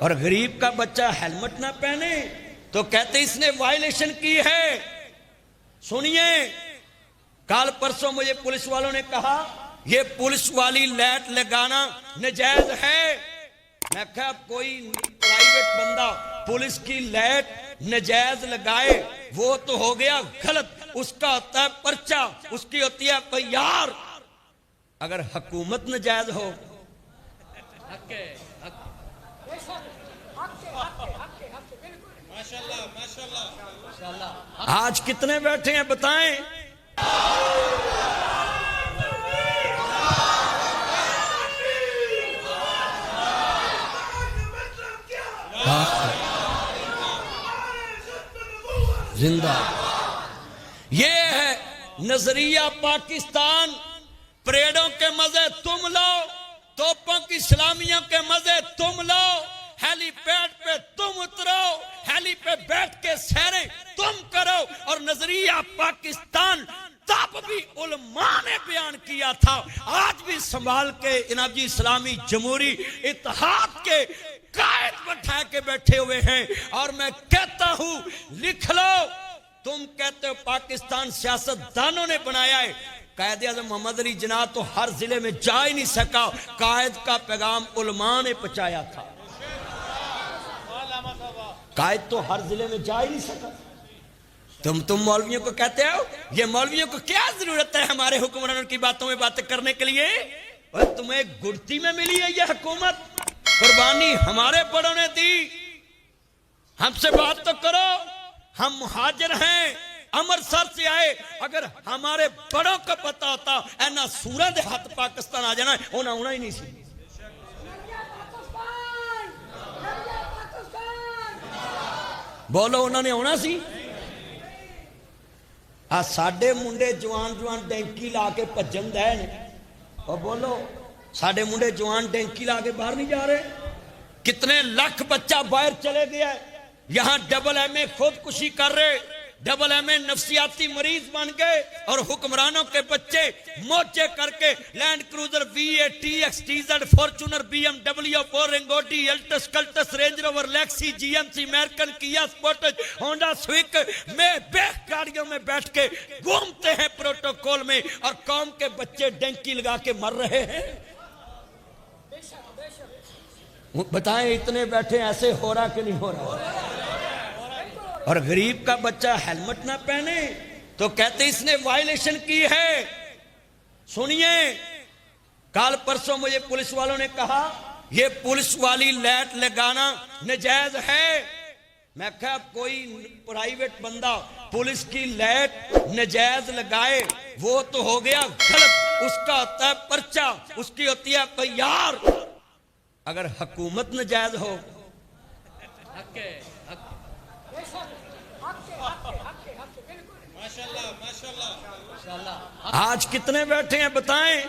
اور غریب کا بچہ ہیلمٹ نہ پہنے تو کہتے اس نے وائلیشن کی ہے۔ سنیے، کل پرسوں مجھے پولیس والوں نے کہا یہ پولیس والی لائٹ لگانا ناجائز ہے۔ میں کہا کوئی پرائیویٹ بندہ پولیس کی لائٹ ناجائز لگائے وہ تو ہو گیا غلط، اس کا ہوتا ہے پرچہ، اس کی ہوتی ہے پیار۔ اگر حکومت ناجائز ہو، آج کتنے بیٹھے ہیں بتائیں؟ زندہ یہ ہے نظریہ پاکستان۔ پریڈوں کے مزے تم لو، توپوں کی سلامیوں کے مزے تم لو، ہیلی پیڈ پہ تم اترو، ہیلی پہ بیٹھ کے سیریں تم کرو، اور نظریہ پاکستان تب بھی علماء نے بیان کیا تھا، آج بھی سنبھال کے جناب جی اسلامی جمہوری اتحاد کے قائد بٹھا کے بیٹھے ہوئے ہیں۔ اور میں کہتا ہوں لکھ لو، تم کہتے ہو پاکستان سیاست دانوں نے بنایا ہے، قائد اعظم محمد علی جناح تو ہر ضلع میں جا ہی نہیں سکا، قائد کا پیغام علماء نے پہنچایا تھا۔ قائد تو ہر ضلع میں جا ہی نہیں سکا۔ تم مولویوں کو کہتے ہو یہ مولویوں کو کیا ضرورت ہے ہمارے حکمرانوں کی باتوں میں باتیں کرنے کے لیے؟ اور تمہیں گڑتی میں ملی ہے یہ حکومت، قربانی ہمارے بڑوں نے دی، ہم سے بات تو کرو، ہم مہاجر ہیں، امرتسر سے آئے، اگر ہمارے بڑوں کو پتہ ہوتا اینا سورہ دے ہاتھ پاکستان آ جانا ہے انہاں ہونا ہی نہیں سی۔ بولو انہوں نے ہونا سی؟ ساڑھے منڈے جوان ڈینکی لا کے پجن دے نے، اور بولو ساڑھے منڈے جوان ڈینکی لا کے باہر نہیں جا رہے؟ کتنے لاکھ بچہ باہر چلے گیا ہے، یہاں ڈبل ایم اے خودکشی کر رہے، ڈبل ایم اے نفسیاتی مریض بن گئے، اور حکمرانوں کے بچے موچے کر کے land cruiser V A T X T Z Fortuner B M W boring Audi Altis Cultus Range Rover لیکسی G M C American Kia Sportage Honda سوئک میں بیک گاڑیوں میں بیٹھ کے گھومتے ہیں پروٹوکول میں، اور قوم کے بچے ڈینکی لگا کے مر رہے ہیں۔ بتائیں اتنے بیٹھے ایسے ہو رہا کہ نہیں ہو رہا؟ اور غریب کا بچہ ہیلمٹ نہ پہنے تو کہتے اس نے وائلیشن کی ہے۔ سنیے، کل پرسوں مجھے پولیس والوں نے کہا یہ پولیس والی لائٹ لگانا ناجائز ہے۔ میں کہا کوئی پرائیویٹ بندہ پولیس کی لائٹ ناجائز لگائے وہ تو ہو گیا غلط، اس کا ہوتا ہے پرچہ، اس کی ہوتی ہے پیار۔ اگر حکومت ناجائز ہو، آج کتنے بیٹھے ہیں بتائیں؟